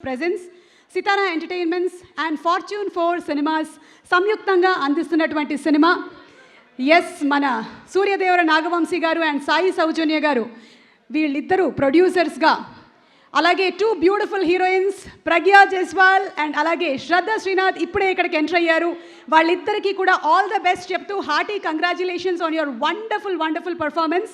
Presence Sithara entertainments and Fortune 4 cinemas సంయుక్తంగా అందిస్తున్నటువంటి cinema మన సూర్యదేవర నాగవంశీ గారు అండ్ సాయి సౌజన్య గారు వీళ్ళిద్దరూ ప్రొడ్యూసర్స్గా, అలాగే 2 beautiful heroines Pragya Jaiswal and అలాగే శ్రద్ధ శ్రీనాథ్ ఇప్పుడే ఇక్కడికి ఎంటర్ అయ్యారు. వాళ్ళిద్దరికీ కూడా ఆల్ ద బెస్ట్ చెప్తూ hearty congratulations on your wonderful performance.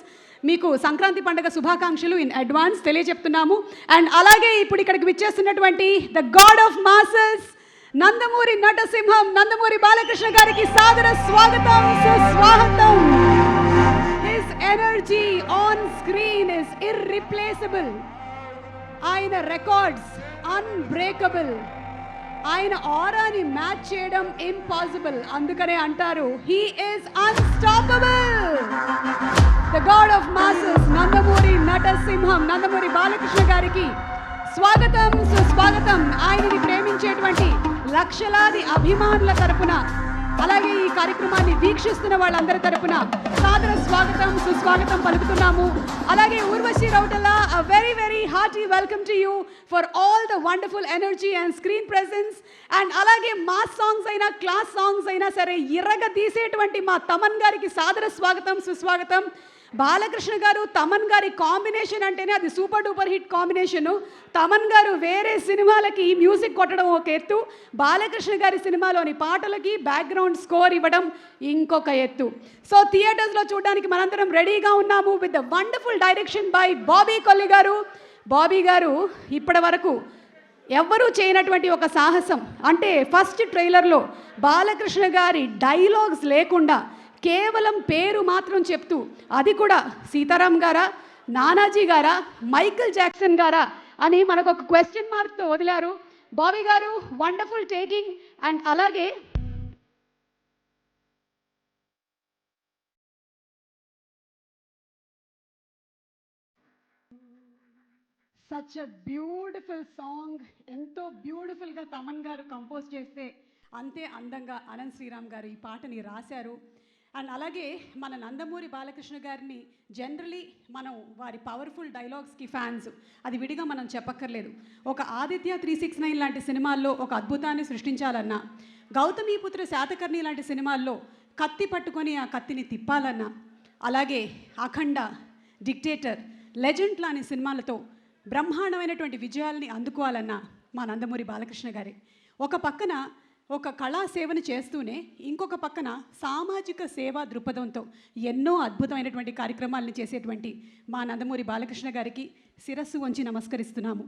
మీకు సంక్రాంతి పండుగ శుభాకాంక్షలు ఇన్ అడ్వాన్స్ తెలియజెప్తున్నాము. అండ్ అలాగే ఇప్పుడు ఇక్కడికి విచ్చేస్తున్నటువంటి the god of masses Nandamuri నటసింహం నందమూరి బాలకృష్ణ గారికి సాదర స్వాగతం సుస్వాగతం. His energy on screen is irreplaceable. ఆయన రికార్డ్స్ అన్బ్రేకబుల్. ఆయన ఆరాని మ్యాచ్ చేయడం ఇంపాసిబుల్. అందుకనే అంటారు he is unstoppable. The god of masses Nandamuri నటసింహం నందమూరి బాలకృష్ణ గారికి స్వాగతం సుస్వాగతం. ఆయనని ప్రేమించేటువంటి లక్షలాది అభిమానుల తరపున, అలాగే ఈ కార్యక్రమాన్ని వీక్షిస్తున్న వాళ్ళందరి తరపున సాదర స్వాగతం సుస్వాగతం పలుకుతున్నాము. అలాగే Urvashi Rautela, very hearty welcome to you for all the wonderful energy and screen presence. And అలాగే మాస్ సాంగ్స్ అయినా క్లాస్ సాంగ్స్ అయినా సరే ఇరగ తీసేటువంటి మా తమన్ గారికి సాదర స్వాగతం సుస్వాగతం. బాలకృష్ణ గారు తమన్ గారి కాంబినేషన్ అంటేనే అది super duper hit combination. Thaman గారు వేరే సినిమాలకి మ్యూజిక్ కొట్టడం ఒక ఎత్తు, బాలకృష్ణ గారి సినిమాలోని పాటలకి బ్యాక్గ్రౌండ్ స్కోర్ ఇవ్వడం ఇంకొక ఎత్తు. సో థియేటర్స్లో చూడడానికి మనందరం రెడీగా ఉన్నాము with the wonderful direction by Bobby Kolli గారు. బాబీ గారు ఇప్పటి వరకు ఎవ్వరూ చేయనటువంటి ఒక సాహసం, అంటే ఫస్ట్ ట్రైలర్లో బాలకృష్ణ గారి డైలాగ్స్ లేకుండా కేవలం పేరు మాత్రం చెప్తూ, అది కూడా సీతారాం గారా, నానాజీ గారా, మైకిల్ జాక్సన్ గారా అని మనకు ఒక క్వశ్చన్ మార్క్తో వదిలారు. బాబీ గారు వండర్ఫుల్ టేకింగ్. అండ్ అలాగే సచ్ అ బ్యూటిఫుల్ సాంగ్. ఎంతో బ్యూటిఫుల్గా తమన్ గారు కంపోజ్ చేస్తే అంతే అందంగా అనంత్ శ్రీరామ్ గారు ఈ పాటని రాశారు. అండ్ అలాగే మన నందమూరి బాలకృష్ణ గారిని జనరలీ మనం వారి పవర్ఫుల్ డైలాగ్స్కి ఫ్యాన్స్, అది విడిగా మనం చెప్పక్కర్లేదు. ఒక ఆదిత్య 369 లాంటి సినిమాల్లో ఒక అద్భుతాన్ని సృష్టించాలన్నా, గౌతమీపుత్ర శాతకర్ణి లాంటి సినిమాల్లో కత్తి పట్టుకొని ఆ కత్తిని తిప్పాలన్నా, అలాగే అఖండ, డిక్టేటర్, లెజెండ్ లాంటి సినిమాలతో బ్రహ్మాండమైనటువంటి విజయాల్ని అందుకోవాలన్నా మా నందమూరి బాలకృష్ణ గారే. ఒక పక్కన ఒక కళా సేవను చేస్తూనే ఇంకొక పక్కన సామాజిక సేవా దృక్పథంతో ఎన్నో అద్భుతమైనటువంటి కార్యక్రమాలను చేసేటువంటి మా నందమూరి బాలకృష్ణ గారికి శిరస్సు వంచి నమస్కరిస్తున్నాము.